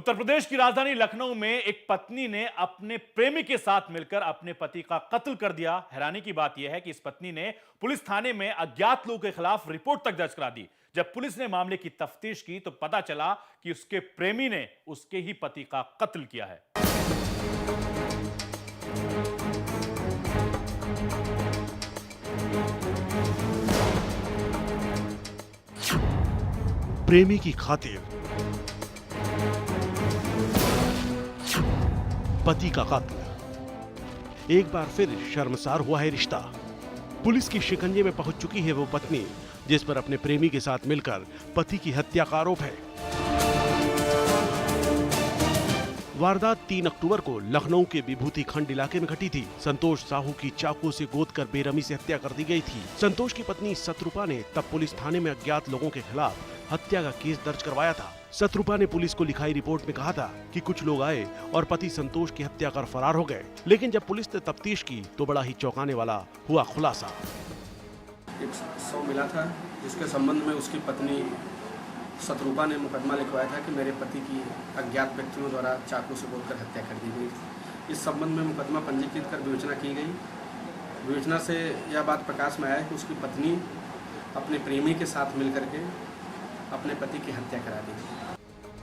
उत्तर प्रदेश की राजधानी लखनऊ में एक पत्नी ने अपने प्रेमी के साथ मिलकर अपने पति का कत्ल कर दिया। हैरानी की बात यह है कि इस पत्नी ने पुलिस थाने में अज्ञात लोगों के खिलाफ रिपोर्ट तक दर्ज करा दी। जब पुलिस ने मामले की तफ्तीश की तो पता चला कि उसके प्रेमी ने उसके ही पति का कत्ल किया है। प्रेमी की खातिर पति का कत्ल। एक बार फिर शर्मसार हुआ है रिश्ता। पुलिस की शिकंजे में पहुंच चुकी है वो पत्नी जिस पर अपने प्रेमी के साथ मिलकर पति की हत्या का आरोप है। वारदात 3 अक्टूबर को लखनऊ के विभूति खंड इलाके में घटी थी। संतोष साहू की चाकू से गोदकर बेरहमी से हत्या कर दी गई थी। संतोष की पत्नी सतरूपा ने तब पुलिस थाने में अज्ञात लोगों के खिलाफ हत्या का केस दर्ज करवाया था। सतरूपा ने पुलिस को लिखाई रिपोर्ट में कहा था कि कुछ लोग आए और पति संतोष की हत्या कर फरार हो गए, लेकिन जब पुलिस ने तफ्तीश की तो बड़ा ही चौंकाने वाला हुआ खुलासा। एक शव मिला था जिसके संबंध में उसकी पत्नी सतरूपा ने मुकदमा लिखवाया था कि मेरे पति की अज्ञात व्यक्तियों द्वारा चाकू से गोदकर हत्या कर दी गई। इस संबंध में मुकदमा पंजीकृत कर विवेचना की गई। विवेचना से यह बात प्रकाश में आया कि उसकी पत्नी अपने प्रेमी के साथ मिलकर के अपने पति की हत्या करा दी।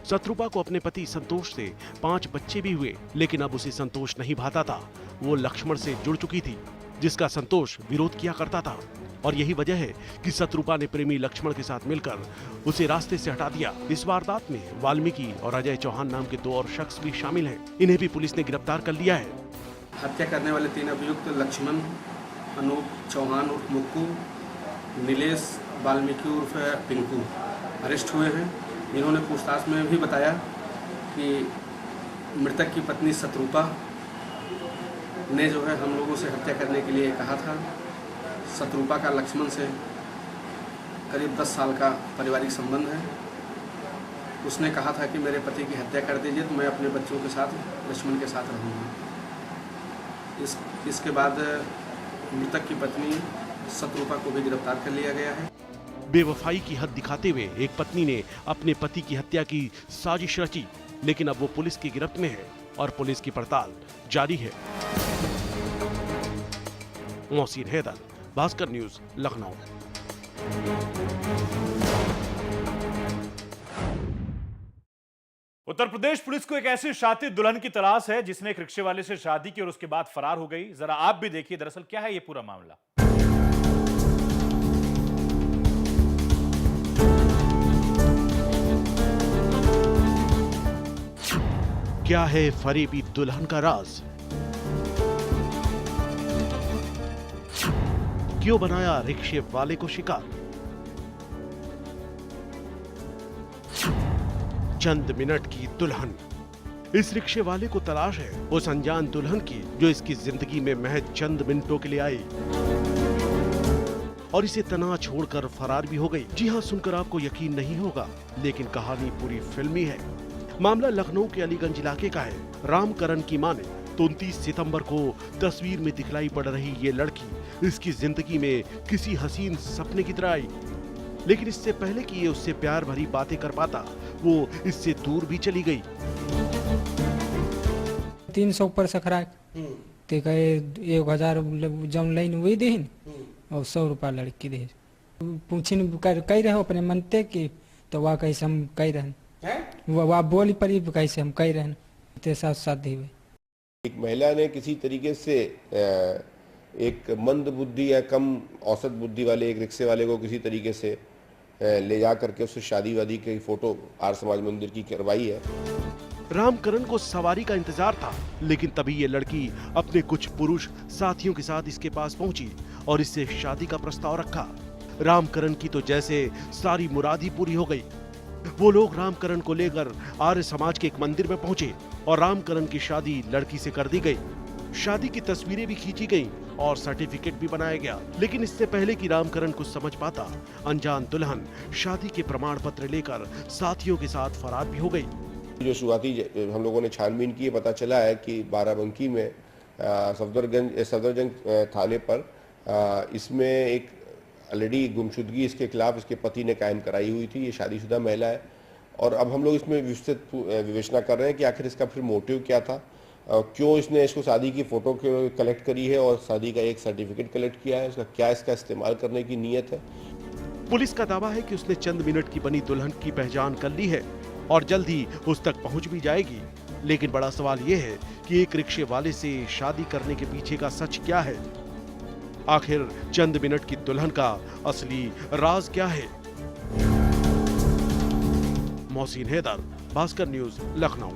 सतरूपा को अपने पति संतोष से 5 बच्चे भी हुए, लेकिन अब उसे संतोष नहीं भाता था। वो लक्ष्मण से जुड़ चुकी थी जिसका संतोष विरोध किया करता था, और यही वजह है कि सतरूपा ने प्रेमी लक्ष्मण के साथ मिलकर उसे रास्ते से हटा दिया। इस वारदात में वाल्मीकि और अजय चौहान नाम के 2 और शख्स भी शामिल हैं। इन्हें भी पुलिस ने गिरफ्तार कर लिया है। हत्या करने वाले 3 अभियुक्त लक्ष्मण, अनूप चौहान उर्फ मुक्कू, नीलेश वाल्मीकि उर्फ पिंकू अरेस्ट हुए हैं। इन्होंने पूछताछ में भी बताया कि मृतक की पत्नी सतरूपा ने जो है हम लोगों से हत्या करने के लिए कहा था। सतरूपा का लक्ष्मण से करीब 10 साल का पारिवारिक संबंध है। उसने कहा था कि मेरे पति की हत्या कर दीजिए तो मैं अपने बच्चों के साथ लक्ष्मण के साथ रहूँगा। इसके बाद मृतक की पत्नी सतरूपा को भी गिरफ्तार कर लिया गया है। बेवफाई की हद दिखाते हुए एक पत्नी ने अपने पति की हत्या की साजिश रची, लेकिन अब वो पुलिस की गिरफ्त में है और पुलिस की पड़ताल जारी है। मोहसिन हैदर, भास्कर न्यूज, लखनऊ। उत्तर प्रदेश पुलिस को एक ऐसी शातिर दुल्हन की तलाश है जिसने एक रिक्शे वाले से शादी की और उसके बाद फरार हो गई। जरा आप भी देखिए दरअसल क्या है ये पूरा मामला। क्या है फरेबी दुल्हन का राज? क्यों बनाया रिक्शे वाले को शिकार? चंद मिनट की दुल्हन। इस रिक्शे वाले को तलाश है उस अनजान दुल्हन की जो इसकी जिंदगी में महज चंद मिनटों के लिए आई और इसे तना छोड़कर फरार भी हो गई। जी हां, सुनकर आपको यकीन नहीं होगा, लेकिन कहानी पूरी फिल्मी है। मामला लखनऊ के अलीगंज इलाके का है। रामकरण की माने तो 29 सितंबर को तस्वीर में दिखलाई पड़ रही ये लड़की इसकी जिंदगी में किसी हसीन सपने की तरह आई, लेकिन इससे पहले कि ये उससे प्यार भरी बातें कर पाता वो इससे दूर भी चली गई। 300 ऊपर से खरा ते कहे 1000 जम लाइन वही देहिन और 100 रुपया लड़की दे पूछिन कही रहे अपने मनते की तो वह कैसे हम कही रहे वह बोली पड़ी कैसे हम कही रहे ते साथ शादी हुई। एक महिला ने किसी तरीके से एक मंद बुद्धि या कम औसत बुद्धि वाले एक रिक्शे वाले को किसी तरीके से ले जा करके उससे शादी वादी की फोटो आर्य समाज मंदिर की करवाई है। रामकरण को सवारी का इंतजार था, लेकिन तभी ये लड़की अपने कुछ पुरुष साथियों के साथ इसके पास पहुंची और इससे शादी का प्रस्ताव रखा। रामकरण की तो जैसे सारी मुराद ही पूरी हो गई। वो लोग रामकरण को लेकर आर्य समाज के एक मंदिर में पहुंचे और रामकरण की शादी लड़की से कर दी गई। शादी की तस्वीरें भी खींची गईं और सर्टिफिकेट भी बनाया गया, लेकिन इससे पहले कि रामकरण कुछ समझ पाता, अनजान दुल्हन शादी के प्रमाण पत्र लेकर साथियों के साथ फरार भी हो गई। जो शुरुआती हम लोगों ने छानबीन की, पता चला है कि बाराबंकी में सफदरजंग थाने पर इसमें एक ऑलरेडी गुमशुदगी इसके खिलाफ इसके पति ने कायम कराई हुई थी। ये शादीशुदा महिला है और अब हम लोग इसमें विस्तृत विवेचना कर रहे हैं कि आखिर इसका फिर मोटिव क्या था, क्यों इसने इसको शादी की फ़ोटो कलेक्ट करी है और शादी का एक सर्टिफिकेट कलेक्ट किया है, उसका क्या इसका इस्तेमाल करने की नीयत है। पुलिस का दावा है कि उसने चंद मिनट की बनी दुल्हन की पहचान कर ली है और जल्द ही उस तक पहुंच भी जाएगी। लेकिन बड़ा सवाल यह है कि एक रिक्शे वाले से शादी करने के पीछे का सच क्या है? आखिर चंद मिनट की दुल्हन का असली राज क्या है? मोहसिन हैदर, भास्कर न्यूज, लखनऊ।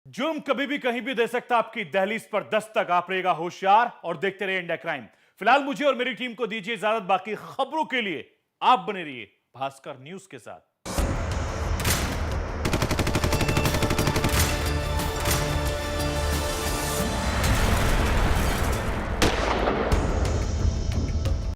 जुर्म कभी भी कहीं भी दे सकता आपकी दहलीज पर दस्तक। आप रहेगा होशियार और देखते रहिए इंडिया क्राइम। फिलहाल मुझे और मेरी टीम को दीजिए इजाजत। बाकी खबरों के लिए आप बने रहिए भास्कर न्यूज के साथ।